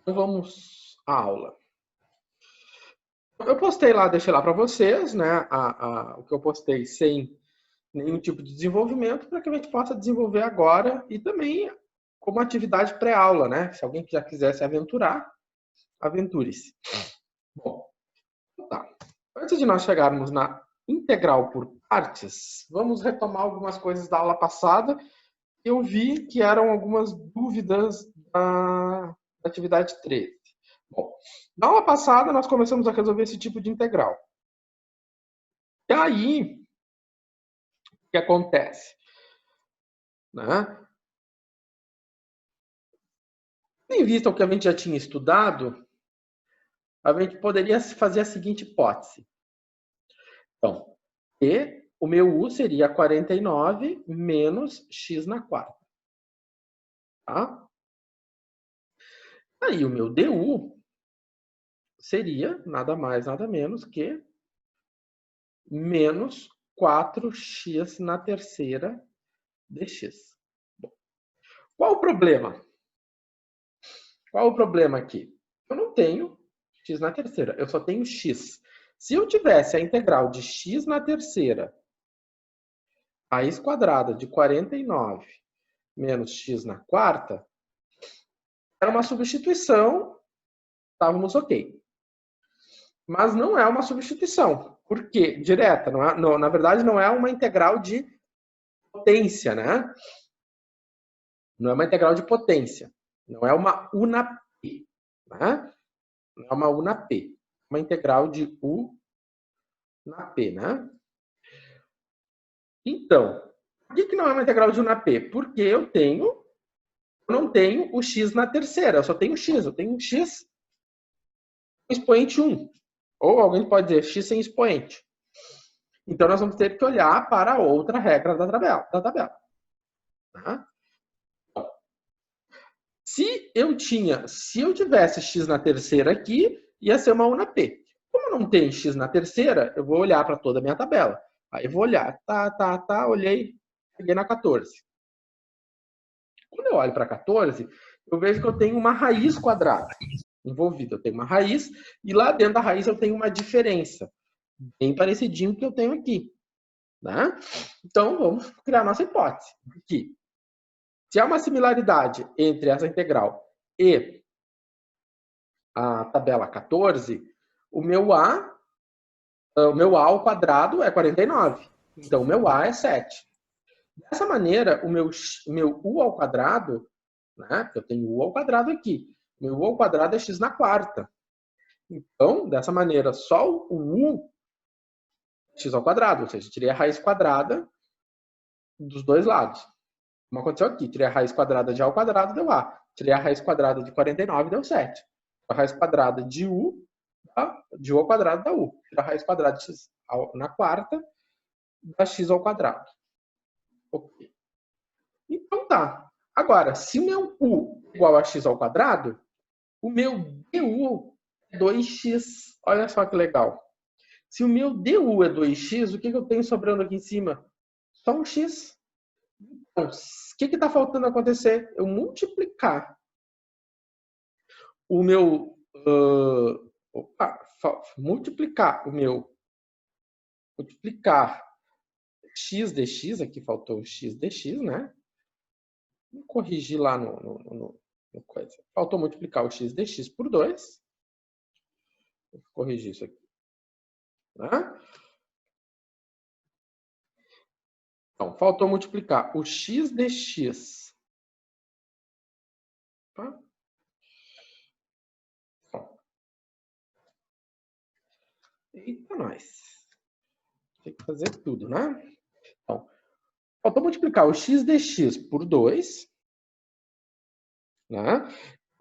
Então vamos à aula. Eu postei lá, deixei lá para vocês, né, o que eu postei sem nenhum tipo de desenvolvimento, para que a gente possa desenvolver agora e também como atividade pré-aula, né? Se alguém já quiser se aventurar, aventure-se. Bom, tá. Antes de nós chegarmos na integral por partes, vamos retomar algumas coisas da aula passada. Eu vi que eram algumas dúvidas da atividade 13. Bom, na aula passada nós começamos a resolver esse tipo de integral. E aí, o que acontece? Né? Em vista ao que a gente já tinha estudado, a gente poderia fazer a seguinte hipótese. Então, o meu u seria 49 menos x na quarta. Tá? Aí o meu du seria nada mais, nada menos que menos 4x na terceira dx. Bom, qual o problema? Qual o problema aqui? Eu não tenho x na terceira, eu só tenho x. Se eu tivesse a integral de x na terceira, raiz quadrada de 49 menos x na quarta, era uma substituição, estávamos ok. Mas não é uma substituição. Por quê? Direta. Não, na verdade, não é uma integral de potência, né? Não é uma integral de potência. Não é uma u na p, né? Não é uma u na p. É uma integral de u na p, né? Então, por que não é uma integral de u na p? Porque eu não tenho o x na terceira, eu só tenho x. Eu tenho um x expoente 1. Ou alguém pode dizer x sem expoente. Então, nós vamos ter que olhar para outra regra da tabela. Tá? Se eu tivesse x na terceira aqui, ia ser uma u na p. Como não tem x na terceira, eu vou olhar para toda a minha tabela. Aí eu vou olhar, olhei, cheguei na 14. Quando eu olho para 14, eu vejo que eu tenho uma raiz quadrada envolvida. Eu tenho uma raiz e lá dentro da raiz eu tenho uma diferença, bem parecidinho com o que eu tenho aqui. Né? Então, vamos criar nossa hipótese. Aqui. Se há uma similaridade entre essa integral e a tabela 14, o meu a ao quadrado é 49. Então, o meu a é 7. Dessa maneira, o meu u ao quadrado, né? Eu tenho u ao quadrado aqui. Meu u ao quadrado é x na quarta. Então, dessa maneira, só o u é x ao quadrado, ou seja, tirei a raiz quadrada dos dois lados. Como aconteceu aqui, tirei a raiz quadrada de a ao quadrado, deu a. Tirei a raiz quadrada de 49, deu 7. A raiz quadrada de u ao quadrado dá u. Tirei a raiz quadrada de x na quarta, dá x ao quadrado. Ok. Então tá. Agora, se o meu u é igual a x ao quadrado, o meu du é 2x. Olha só que legal. Se o meu du é 2x, o que eu tenho sobrando aqui em cima? Só um x. Então, o que está faltando acontecer? Eu multiplicar o meu... multiplicar x dx, aqui faltou o x dx, né? Vou corrigir lá no coisa. Faltou multiplicar o x dx por 2. Vou corrigir isso aqui. Né? Então, faltou multiplicar o x dx. Tá? Eita, nós. Tem que fazer tudo, né? Então, faltou multiplicar o x dx por 2. Né?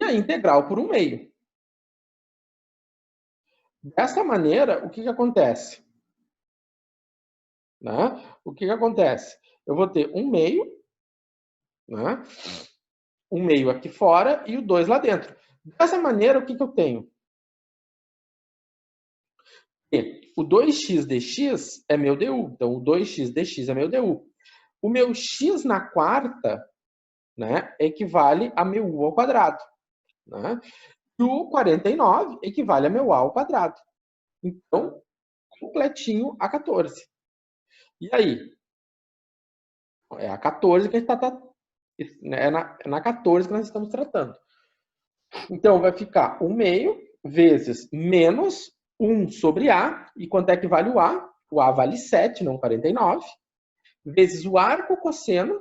E a integral por 1 meio. Dessa maneira, o que acontece? Né? O que acontece? Eu vou ter 1 meio, né? 1 meio aqui fora e o 2 lá dentro. Dessa maneira, o que eu tenho? O 2x dx é meu du. Então, o 2x dx é meu du. O meu x na quarta, né, equivale a meu u ao quadrado. Né? E o 49 equivale a meu A ao quadrado. Então, completinho a 14. E aí? É a 14 que a gente é na 14 que nós estamos tratando. Então, vai ficar 1 meio vezes menos 1 sobre A. E quanto é que vale o A? O A vale 7, não 49. Vezes o arco cosseno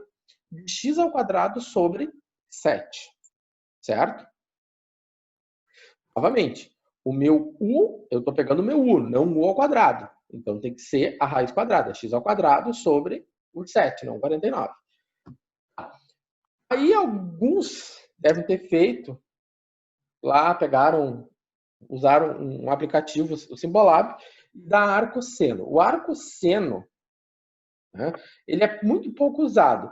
de x ao quadrado sobre 7. Certo? Novamente, o meu U, eu estou pegando o meu U, não o U ao quadrado. Então, tem que ser a raiz quadrada, x ao quadrado sobre o 7, não 49. Aí, alguns devem ter feito, lá pegaram, usaram um aplicativo, o Symbolab, da arcosseno. O arcosseno, né, ele é muito pouco usado.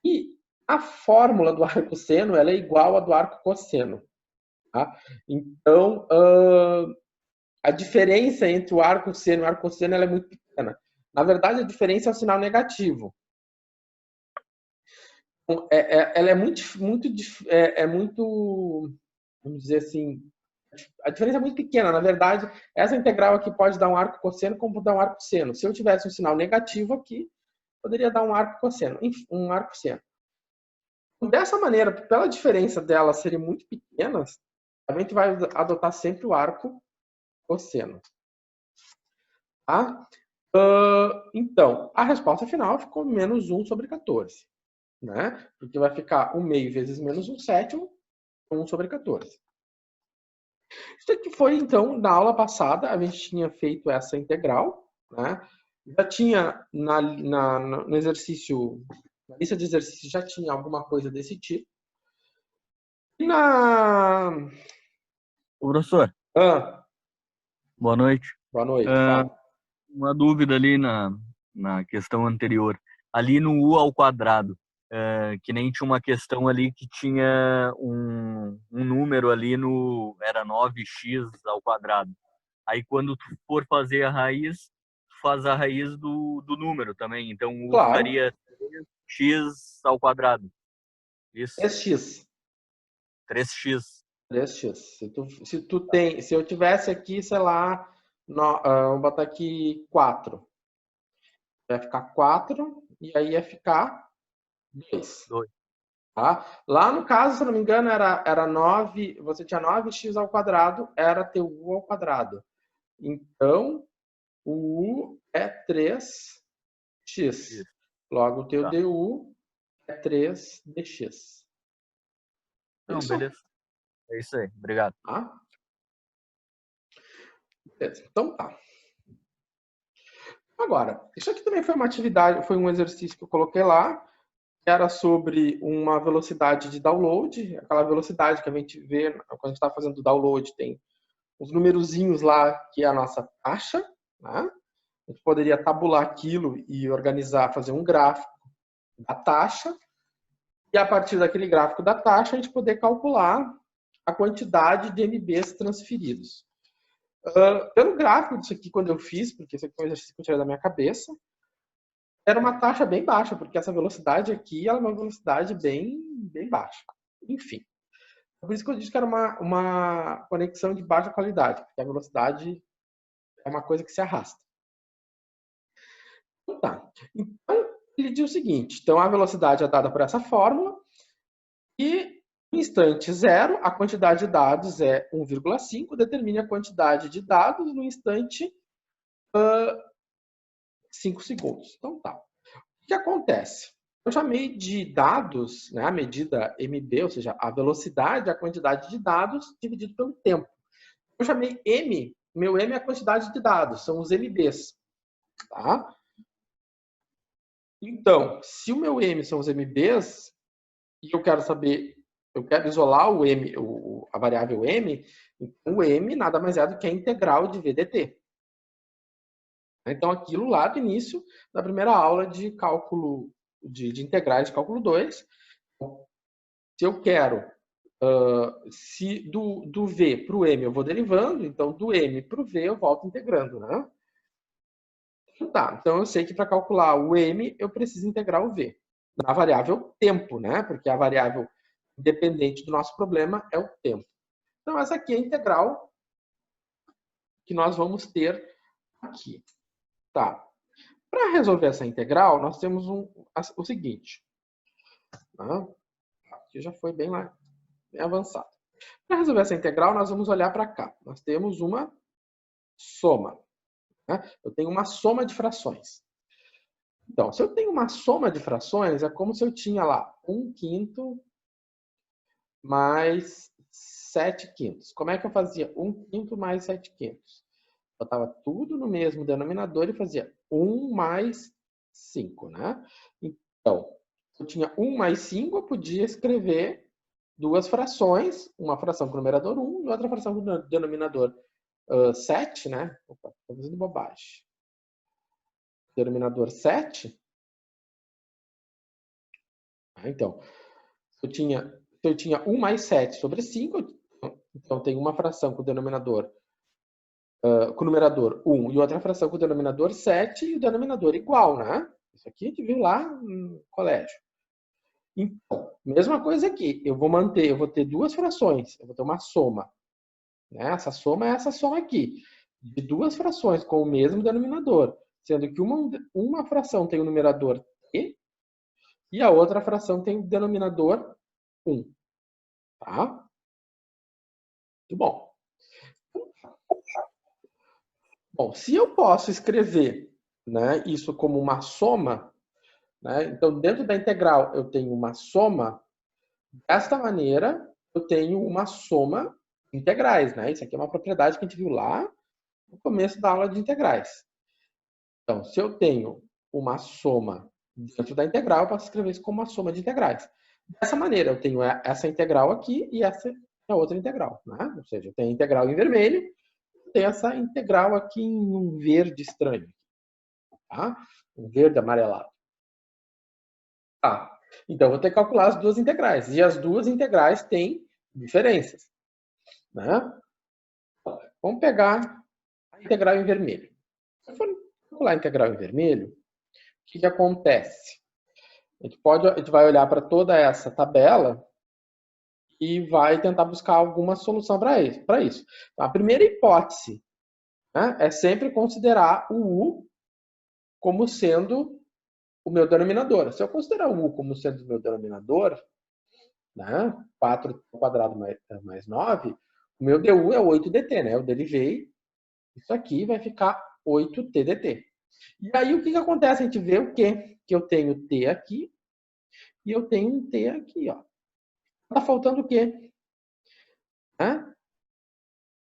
E a fórmula do arcosseno ela é igual à do arco cosseno. Tá? Então, a diferença entre o arco-seno e o arcosseno ela é muito pequena. Na verdade, a diferença é o sinal negativo. Ela é muito, vamos dizer assim, a diferença é muito pequena. Na verdade, essa integral aqui pode dar um arco cosseno como dar um arco seno. Se eu tivesse um sinal negativo aqui, poderia dar um arco cosseno, um arco seno. Dessa maneira, pela diferença delas serem muito pequenas, a gente vai adotar sempre o arco cosseno. Tá? Então, a resposta final ficou menos 1 sobre 14. Né? Porque vai ficar 1 meio vezes menos 1 sétimo, 1 sobre 14. Isso aqui foi, então, na aula passada, a gente tinha feito essa integral. Né? Já tinha no exercício, na lista de exercícios, já tinha alguma coisa desse tipo. E Ô, professor, boa noite. Boa noite, fala. Uma dúvida ali na questão anterior. Ali no U ao quadrado, que nem tinha uma questão ali que tinha um número ali era 9x ao quadrado. Aí quando tu for fazer a raiz, tu faz a raiz do número também. Então o U Claro, ficaria x ao quadrado. Isso, 3x. 3x. 3x. Se eu tivesse aqui, sei lá, vou botar aqui 4. Vai ficar 4 e aí ia ficar 2. 2. Tá? Lá no caso, se não me engano, era 9, você tinha 9x ao quadrado, era teu U ao quadrado. Então, o U é 3x. Logo, o teu Tá. DU é 3dx. Não, Isso? beleza. É isso aí. Obrigado. Tá? Beleza. Então tá. Agora, isso aqui também foi uma atividade, foi um exercício que eu coloquei lá, que era sobre uma velocidade de download, aquela velocidade que a gente vê quando a gente está fazendo o download, tem os numerozinhos lá, que é a nossa taxa, né? A gente poderia tabular aquilo e organizar, fazer um gráfico da taxa, e a partir daquele gráfico da taxa, a gente poder calcular a quantidade de MBs transferidos. Pelo gráfico disso aqui, quando eu fiz, porque isso aqui foi um exercício que eu tirei da minha cabeça, era uma taxa bem baixa, porque essa velocidade aqui ela é uma velocidade bem baixa. Enfim. Por isso que eu disse que era uma conexão de baixa qualidade, porque a velocidade é uma coisa que se arrasta. Então, tá. Então, ele diz o seguinte, então a velocidade é dada por essa fórmula, e no instante 0, a quantidade de dados é 1,5, determine a quantidade de dados no instante 5 segundos. Então tá. O que acontece? Eu chamei de dados, né, a medida MB, ou seja, a velocidade, a quantidade de dados dividido pelo tempo. Eu chamei M, meu M é a quantidade de dados, são os MBs. Tá? Então, se o meu M são os MBs, e eu quero saber, eu quero isolar o M, a variável M, então o M nada mais é do que a integral de VDT. Então, aquilo lá do início da primeira aula de cálculo de integrais de cálculo 2. Se eu quero, se do V para o M eu vou derivando, então do M para o V eu volto integrando, né? Tá, então eu sei que para calcular o M eu preciso integrar o V. Na variável tempo, né? Porque a variável dependente do nosso problema é o tempo. Então, essa aqui é a integral que nós vamos ter aqui. Tá. Para resolver essa integral, nós temos o seguinte. Tá? Aqui já foi bem lá, bem avançado. Para resolver essa integral, nós vamos olhar para cá. Nós temos uma soma. Né? Eu tenho uma soma de frações. Então, se eu tenho uma soma de frações, é como se eu tinha lá 1/5 mais 7/5. Como é que eu fazia 1/5 mais 7/5? Botava tudo no mesmo denominador e fazia 1 mais 5, né? Então, se eu tinha 1 mais 5, eu podia escrever duas frações, uma fração com o numerador 1 e outra fração com o denominador 7, né? Opa, estou fazendo bobagem. Denominador 7. Então, se eu tinha 1 mais 7 sobre 5, então eu tenho uma fração com o denominador com o numerador 1 e outra fração com o denominador 7 e o denominador igual, né? Isso aqui a gente viu lá no colégio. Então, mesma coisa aqui. Eu vou ter duas frações. Eu vou ter uma soma. Né? Essa soma é essa soma aqui. De duas frações com o mesmo denominador. Sendo que uma fração tem o numerador t e a outra fração tem o denominador 1. Tá? Muito bom. Bom, se eu posso escrever, né, isso como uma soma, né, então dentro da integral eu tenho uma soma, desta maneira eu tenho uma soma de integrais. Né? Isso aqui é uma propriedade que a gente viu lá no começo da aula de integrais. Então, se eu tenho uma soma dentro da integral, eu posso escrever isso como uma soma de integrais. Dessa maneira, eu tenho essa integral aqui e essa é a outra integral. Né? Ou seja, eu tenho a integral em vermelho, tem essa integral aqui em um verde estranho. Tá? Um verde amarelado. Tá. Então, eu vou ter que calcular as duas integrais. E as duas integrais têm diferenças. Né? Vamos pegar a integral em vermelho. Se eu for calcular a integral em vermelho, o que acontece? A gente vai olhar para toda essa tabela e vai tentar buscar alguma solução para isso. Então, a primeira hipótese, né, é sempre considerar o U como sendo o meu denominador. Se eu considerar o U como sendo o meu denominador, né, 4 ao quadrado mais 9, o meu DU é 8dt, né? Eu derivei, isso aqui vai ficar 8tdt. E aí o que acontece? A gente vê o quê? Que eu tenho t aqui e eu tenho um t aqui, ó. Tá faltando o quê? Né?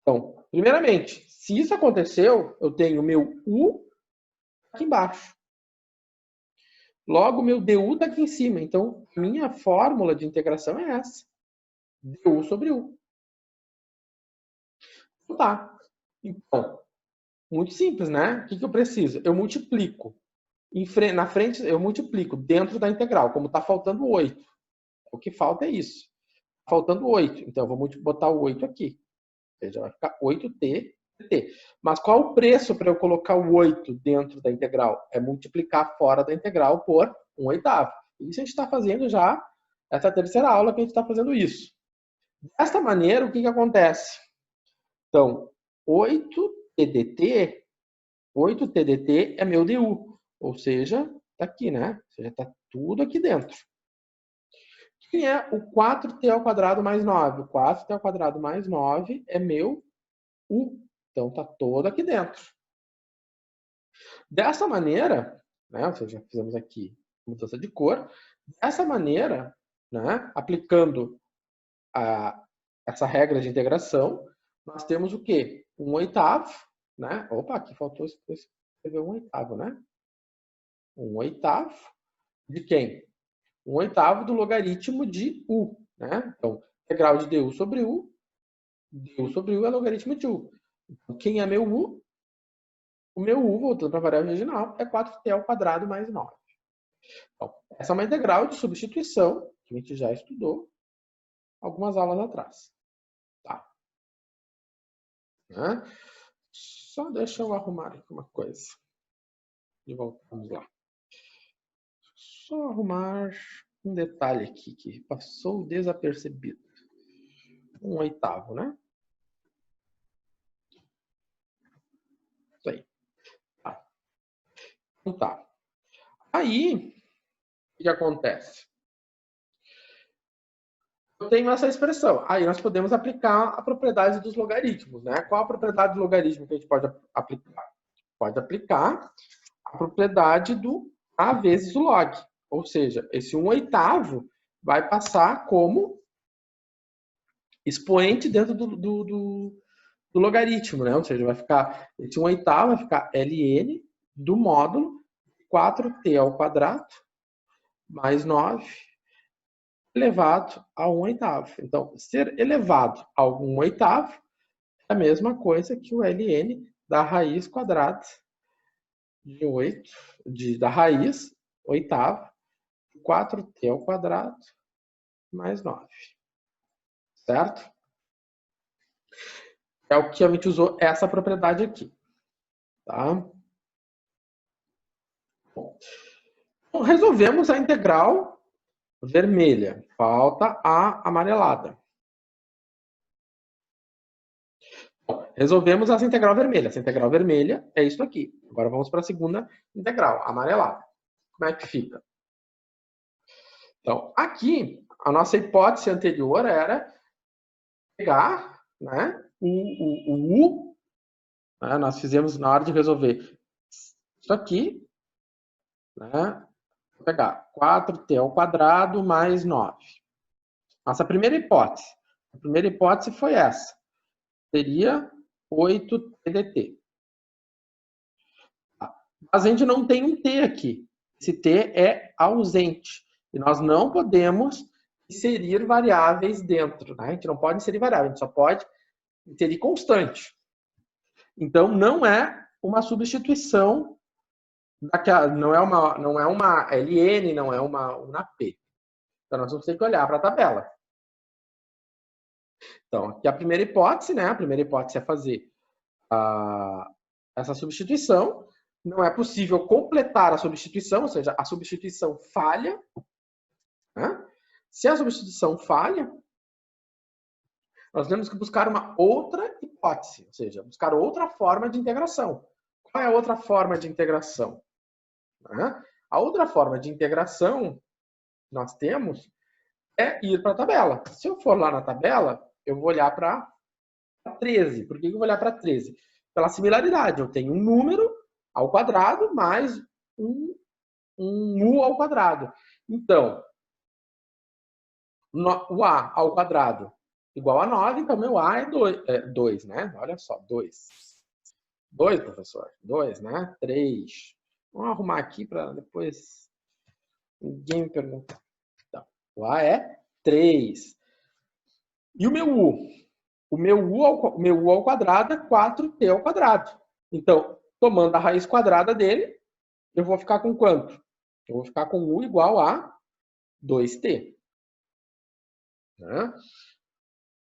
Então, primeiramente, se isso aconteceu, eu tenho meu U aqui embaixo. Logo, meu DU está aqui em cima. Então, minha fórmula de integração é essa. DU sobre U. Tá. Então, muito simples, né? O que eu preciso? Eu multiplico. Na frente, eu multiplico dentro da integral, como está faltando 8. O que falta é isso. Tá faltando 8. Então, eu vou botar o 8 aqui. Ou seja, vai ficar 8t dt. Mas qual o preço para eu colocar o 8 dentro da integral? É multiplicar fora da integral por 1/8. Isso a gente está fazendo já, essa é a terceira aula que a gente está fazendo isso. Desta maneira, o que acontece? Então, 8t dt é meu du. Ou seja, está aqui, né? Ou seja, está tudo aqui dentro. Quem é o 4t ao quadrado mais 9? O 4t ao quadrado mais 9 é meu U. Então, está todo aqui dentro. Dessa maneira, né, ou seja, fizemos aqui mudança de cor. Dessa maneira, né, aplicando essa regra de integração, nós temos o quê? 1/8, né? Opa, aqui faltou escrever 1/8, né? 1/8 de quem? 1/8 do logaritmo de U, né? Então, integral de du sobre U é logaritmo de U. Então, quem é meu U? O meu U, voltando para a variável original, é 4t ao quadrado mais 9. Então, essa é uma integral de substituição, que a gente já estudou algumas aulas atrás. Tá? Né? Só deixa eu arrumar aqui uma coisa. E voltamos lá. Só arrumar um detalhe aqui que passou desapercebido. 1/8, né? Isso aí. Tá. Então tá. Aí, o que acontece? Eu tenho essa expressão. Aí nós podemos aplicar a propriedade dos logaritmos, né? Qual a propriedade do logaritmo que a gente pode aplicar? Pode aplicar a propriedade do A vezes o log. Ou seja, esse 1/8 vai passar como expoente dentro do logaritmo, né? Ou seja, vai ficar, esse 1/8 vai ficar ln do módulo 4t ao quadrado mais 9 elevado a 1/8. Então, ser elevado a 1/8 é a mesma coisa que o ln da raiz quadrada de 8, da raiz oitava, 4t ao quadrado mais 9. Certo? É o que a gente usou essa propriedade aqui. Tá? Bom, então, resolvemos a integral vermelha. Falta a amarelada. Bom, resolvemos essa integral vermelha. Essa integral vermelha é isso aqui. Agora vamos para a segunda integral, amarelada. Como é que fica? Então, aqui, a nossa hipótese anterior era pegar, né, o U, né, nós fizemos na hora de resolver isso aqui, né, vou pegar 4t ao quadrado mais 9. Nossa primeira hipótese. A primeira hipótese foi essa. Seria 8tdt. Mas a gente não tem um t aqui. Esse t é ausente. E nós não podemos inserir variáveis dentro. Né? A gente não pode inserir variáveis, a gente só pode inserir constante. Então, não é uma substituição, não é uma ln, não é uma p. Então, nós vamos ter que olhar para a tabela. Então, aqui a primeira hipótese, né? A primeira hipótese é fazer essa substituição. Não é possível completar a substituição, ou seja, a substituição falha. Né? Se a substituição falha, nós temos que buscar uma outra hipótese, ou seja, buscar outra forma de integração. Qual é a outra forma de integração? Né? A outra forma de integração que nós temos é ir para a tabela. Se eu for lá na tabela, eu vou olhar para 13. Por que eu vou olhar para 13? Pela similaridade. Eu tenho um número ao quadrado mais um U ao quadrado. Então, o A ao quadrado igual a 9, então meu A é 2, né? Olha só, 2. 2, professor. 2, né? 3. Vamos arrumar aqui para depois ninguém me perguntar. Então, o A é 3. E o meu U? O meu U ao quadrado é 4t ao quadrado. Então, tomando a raiz quadrada dele, eu vou ficar com quanto? Eu vou ficar com U igual a 2t. Né?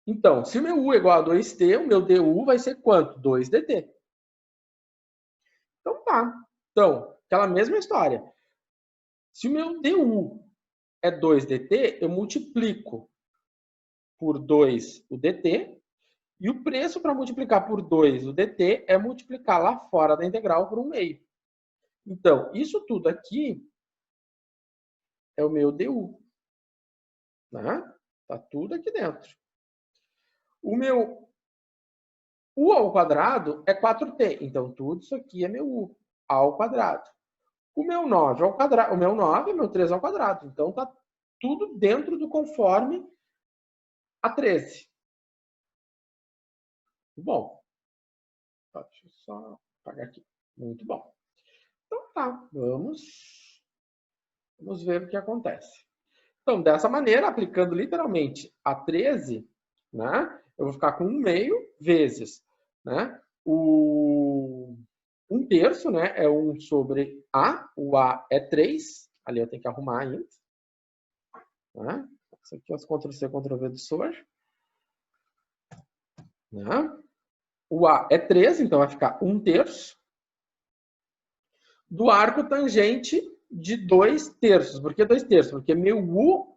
Então, se o meu U é igual a 2t, o meu du vai ser quanto? 2dt. Então tá. Então, aquela mesma história. Se o meu du é 2dt, eu multiplico por 2 o dt, e o preço para multiplicar por 2 o dt é multiplicar lá fora da integral por 1/2. Então, isso tudo aqui é o meu du. Né? Tá tudo aqui dentro. O meu U ao quadrado é 4t. Então, tudo isso aqui é meu U ao quadrado. O meu 9 ao quadrado, o meu 9 é meu 3 ao quadrado. Então, tá tudo dentro do conforme a 13. Bom. Deixa eu só apagar aqui. Muito bom. Então, tá. Vamos ver o que acontece. Então, dessa maneira, aplicando literalmente a 13, né, eu vou ficar com 1/2 vezes, né, o 1/3, né, é 1 sobre A, o A é 3, ali eu tenho que arrumar ainda. Né? Isso aqui é os Ctrl+C, Ctrl+V do Source. Né? O A é 3, então vai ficar 1/3 do arco tangente de 2/3. Por que 2/3? Porque meu U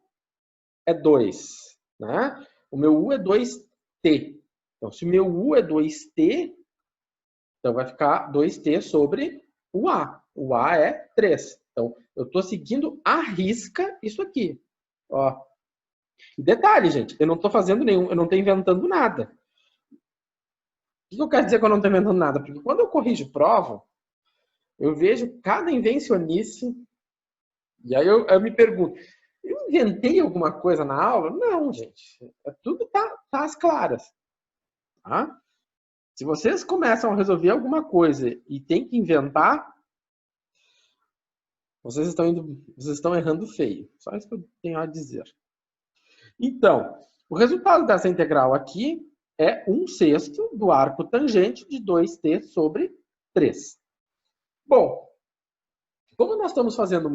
é 2. Né? O meu U é 2t. Então, se o meu U é 2t, Então, vai ficar 2t sobre o A. O A é 3. Então, eu estou seguindo à risca isso aqui. Ó. Detalhe, gente, eu não estou fazendo nenhum, eu não estou inventando nada. O que eu quero dizer que eu não estou inventando nada? Porque quando eu corrijo prova, eu vejo cada invencionice, e aí eu me pergunto, eu inventei alguma coisa na aula? Não, gente. Tudo tá às claras. Tá? Se vocês começam a resolver alguma coisa e tem que inventar, vocês estão errando feio. Só isso que eu tenho a dizer. Então, o resultado dessa integral aqui é 1/6 do arco tangente de 2t sobre 3. Bom, como nós estamos fazendo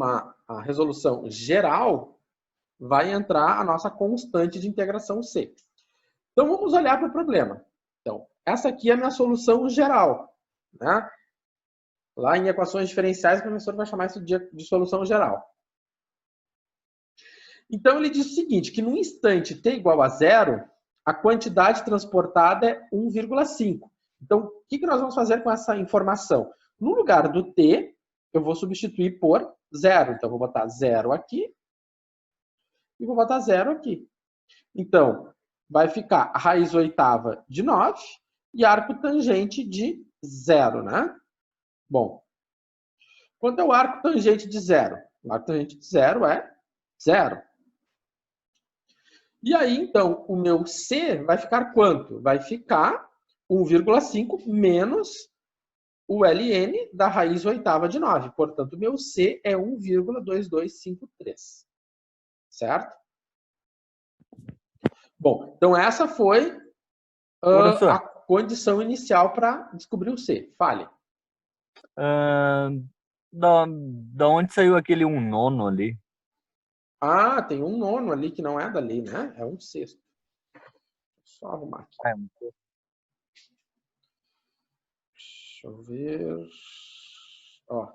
a resolução geral, vai entrar a nossa constante de integração C. Então, vamos olhar para o problema. Então, essa aqui é a minha solução geral. Né? Lá em equações diferenciais, o professor vai chamar isso de solução geral. Então, ele diz o seguinte, que no instante t igual a 0, a quantidade transportada é 1,5. Então, o que nós vamos fazer com essa informação? No lugar do t, eu vou substituir por 0. Então, vou botar 0 aqui e vou botar 0 aqui. Então, vai ficar a raiz oitava de 9 e arco tangente de 0, né? Bom, quanto é o arco tangente de 0? O arco tangente de 0 é 0. E aí, então, o meu C vai ficar quanto? Vai ficar 1,5 menos o ln da raiz oitava de 9. Portanto, o meu C é 1,2253. Certo? Bom, então essa foi a condição inicial para descobrir o C. Fale. Da onde saiu aquele 1/9 ali? Ah, tem 1/9 ali que não é dali, né? É 1/6. Só arrumar aqui. Deixa eu ver. Ó,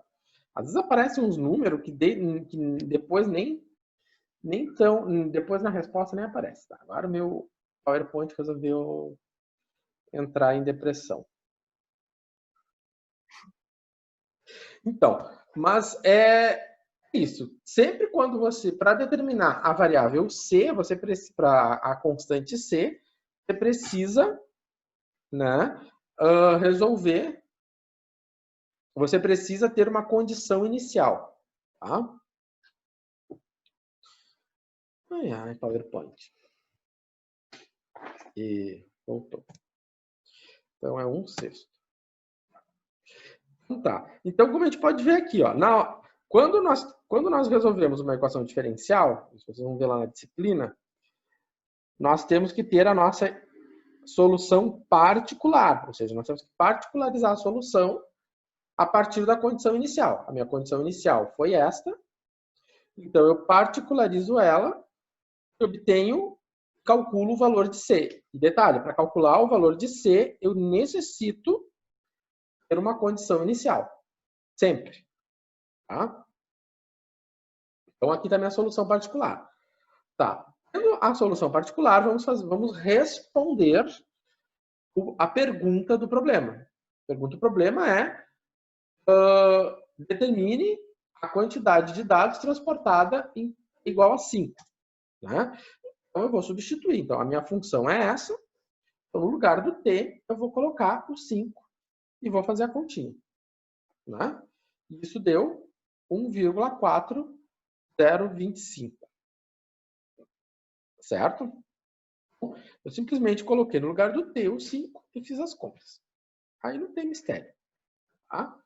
às vezes aparecem uns números que depois depois na resposta nem aparece. Tá? Agora o meu PowerPoint resolveu entrar em depressão. Então, mas é isso. Sempre quando você, para determinar a variável C, para a constante C, você precisa, né, resolver. Você precisa ter uma condição inicial, tá? Ai, PowerPoint. E voltou. Então é 1/6. Tá. Então, como a gente pode ver aqui, ó, quando nós resolvemos uma equação diferencial, vocês vão ver lá na disciplina, nós temos que ter a nossa solução particular, ou seja, nós temos que particularizar a solução a partir da condição inicial. A minha condição inicial foi esta, então eu particularizo ela e calculo o valor de C. E detalhe, para calcular o valor de C, eu necessito ter uma condição inicial. Sempre. Tá? Então, aqui está a minha solução particular. Tá. Tendo a solução particular, vamos responder a pergunta do problema. A pergunta do problema é determine a quantidade de dados transportada igual a 5. Né? Então, eu vou substituir. Então, a minha função é essa. Então, no lugar do t, eu vou colocar o 5 e vou fazer a continha. Né? Isso deu 1,4025. Certo? Eu simplesmente coloquei no lugar do t o 5 e fiz as contas. Aí não tem mistério. Tá?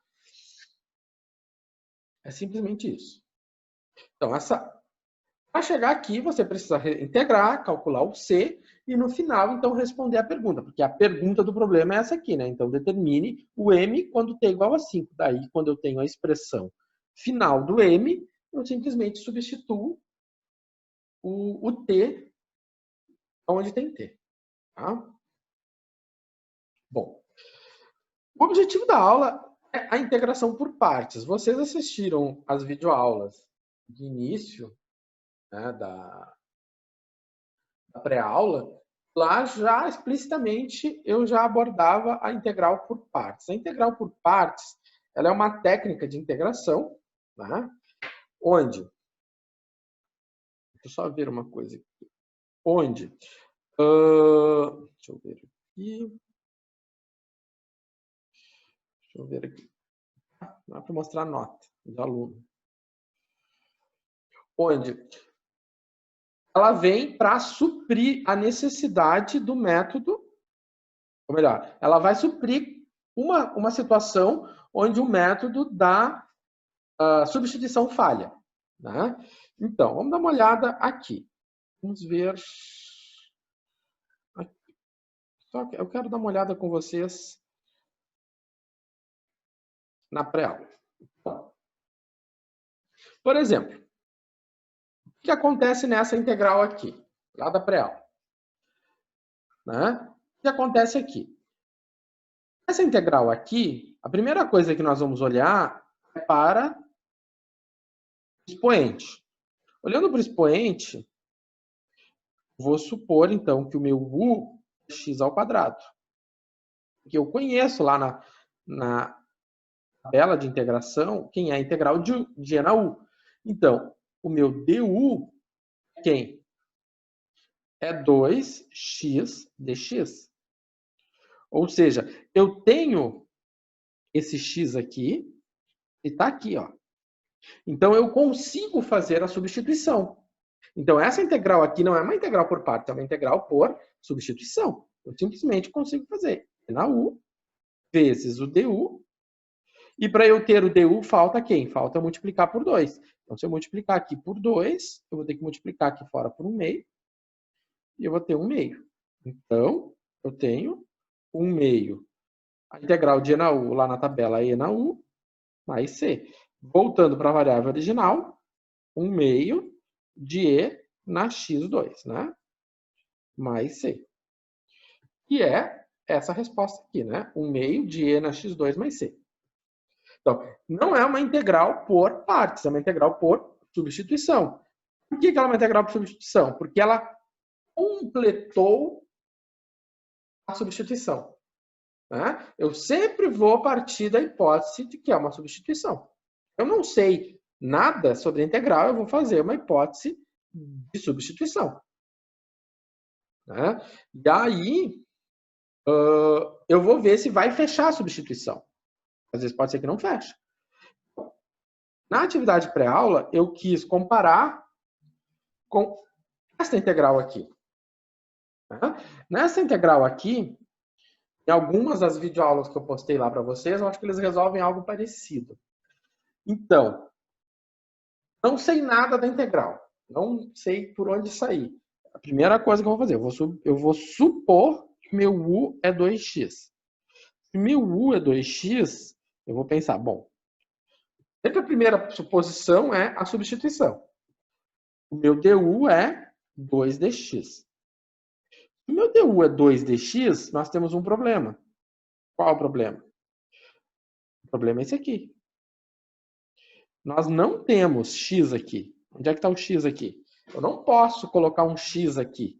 É simplesmente isso. Então, para chegar aqui, você precisa integrar, calcular o C e no final, então, responder a pergunta. Porque a pergunta do problema é essa aqui, né? Então, determine o M quando t igual a 5. Daí, quando eu tenho a expressão final do M, eu simplesmente substituo o T onde tem T. Tá? Bom, o objetivo da aula é a integração por partes. Vocês assistiram as videoaulas de início, né, da pré-aula, lá já explicitamente eu já abordava a integral por partes. A integral por partes, ela é uma técnica de integração, né? Onde, deixa eu só ver uma coisa aqui, onde, deixa eu ver aqui, não é para mostrar a nota do aluno, onde ela vem para suprir a necessidade do método, ou melhor, ela vai suprir uma situação onde o método da substituição falha. Né? Então, vamos dar uma olhada aqui. Vamos ver. Aqui. Só que eu quero dar uma olhada com vocês na pré-aula. Por exemplo, o que acontece nessa integral aqui, lá da pré-aula? Né? O que acontece aqui? Essa integral aqui, a primeira coisa que nós vamos olhar é para o expoente. Olhando para o expoente, vou supor, então, que o meu u é x ao quadrado. Que eu conheço lá na tabela de integração quem é a integral de e na u. Então, o meu du é quem? É 2x dx. Ou seja, eu tenho esse x aqui e está aqui, ó. Então, eu consigo fazer a substituição. Então, essa integral aqui não é uma integral por partes, é uma integral por substituição. Eu simplesmente consigo fazer e na u vezes o du. E para eu ter o du, falta quem? Falta multiplicar por 2. Então, se eu multiplicar aqui por 2, eu vou ter que multiplicar aqui fora por 1 meio. E eu vou ter 1 meio. Então, eu tenho 1 meio. A integral de e na u, lá na tabela, e na u, mais c. Voltando para a variável original, 1 meio de e na x2, né? Mais c. E é essa resposta aqui, né? 1 meio de e na x2 mais c. Então, não é uma integral por partes, é uma integral por substituição. Por que ela é uma integral por substituição? Porque ela completou a substituição. Né? Eu sempre vou partir da hipótese de que é uma substituição. Eu não sei nada sobre a integral, eu vou fazer uma hipótese de substituição. Né? E aí, eu vou ver se vai fechar a substituição. Às vezes pode ser que não feche. Na atividade pré-aula, eu quis comparar com essa integral aqui. Nessa integral aqui, em algumas das videoaulas que eu postei lá para vocês, eu acho que eles resolvem algo parecido. Então, não sei nada da integral. Não sei por onde sair. A primeira coisa que eu vou fazer, eu vou supor que meu u é 2x. Se meu u é 2x, eu vou pensar, bom, sempre a primeira suposição é a substituição. O meu du é 2dx. Se o meu du é 2dx, nós temos um problema. Qual é o problema? O problema é esse aqui. Nós não temos x aqui. Onde é que está o x aqui? Eu não posso colocar um x aqui.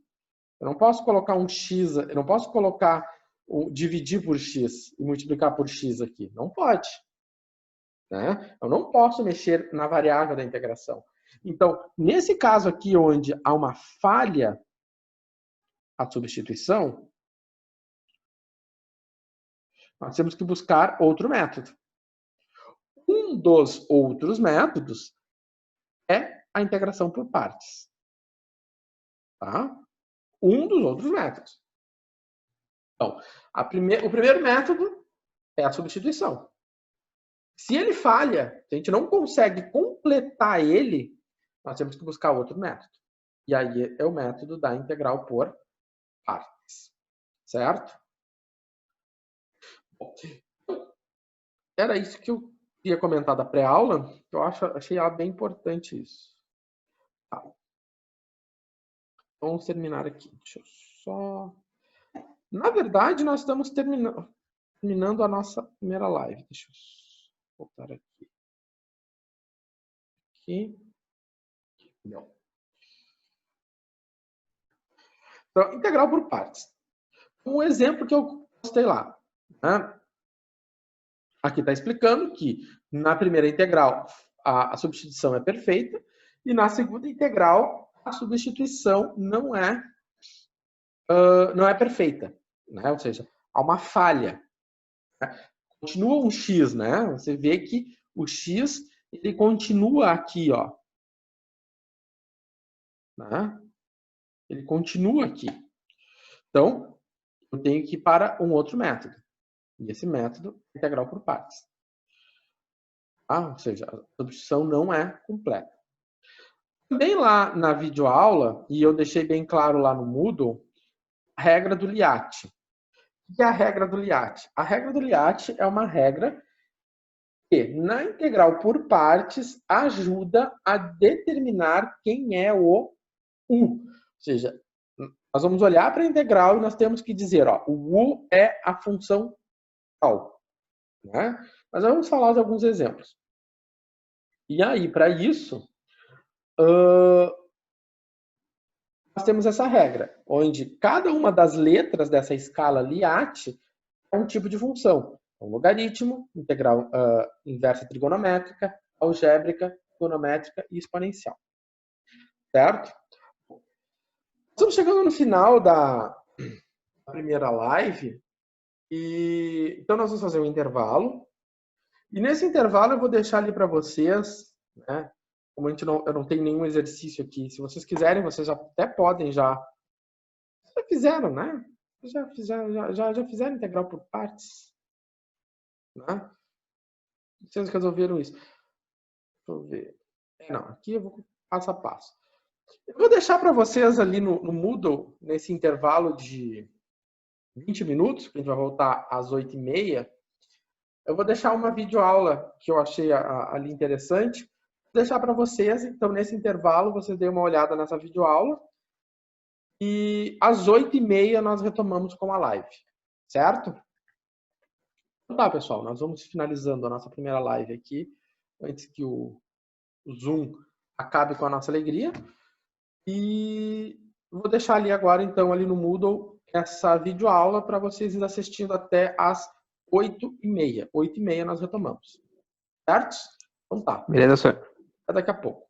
Eu não posso colocar um x, eu não posso colocar, dividir por x e multiplicar por x aqui. Não pode. Né? Eu não posso mexer na variável da integração. Então, nesse caso aqui, onde há uma falha a substituição, nós temos que buscar outro método. Um dos outros métodos é a integração por partes. Tá? Um dos outros métodos. Então, o primeiro método é a substituição. Se ele falha, se a gente não consegue completar ele, nós temos que buscar outro método. E aí é o método da integral por partes. Certo? Bom, era isso que eu queria comentar da pré-aula. Eu achei ela bem importante isso. Tá. Vamos terminar aqui. Deixa eu só... Na verdade, nós estamos terminando a nossa primeira live. Deixa eu voltar aqui. Aqui. Não. Então, integral por partes. Um exemplo que eu postei lá. Né? Aqui está explicando que na primeira integral a substituição é perfeita e na segunda integral a substituição não é perfeita. Né? Ou seja, há uma falha. Né? Continua um x, né? Você vê que o x ele continua aqui, ó. Né? Ele continua aqui. Então, eu tenho que ir para um outro método. E esse método é integral por partes. Ou seja, a substituição não é completa. Também lá na videoaula, e eu deixei bem claro lá no Moodle, a regra do Liat. O que é a regra do Liat? A regra do Liat é uma regra que, na integral por partes, ajuda a determinar quem é o U. Ou seja, nós vamos olhar para a integral e nós temos que dizer, ó, o U é a função tal. Né? Mas vamos falar de alguns exemplos. E aí, para isso, nós temos essa regra, onde cada uma das letras dessa escala Liat é um tipo de função. Um logaritmo, integral inversa trigonométrica, algébrica, trigonométrica e exponencial. Certo? Estamos chegando no final da primeira live. Então, nós vamos fazer um intervalo. E nesse intervalo eu vou deixar ali para vocês, né? Como eu não tenho nenhum exercício aqui, se vocês quiserem, vocês até podem já fizeram, né? Já fizeram integral por partes, né? Vocês resolveram isso. Deixa eu ver. Não, aqui eu vou passo a passo. Eu vou deixar para vocês ali no Moodle, nesse intervalo de 20 minutos, que a gente vai voltar às 8h30, eu vou deixar uma videoaula que eu achei ali interessante. Vou deixar para vocês, então nesse intervalo vocês deem uma olhada nessa videoaula e às 8h30 nós retomamos com a live, certo? Então tá, pessoal, nós vamos finalizando a nossa primeira live aqui, antes que o Zoom acabe com a nossa alegria. E vou deixar ali agora, então, ali no Moodle, essa videoaula para vocês irem assistindo até às 8h30. 8h30 nós retomamos. Certo? Então tá. Beleza, senhor. Até daqui a pouco.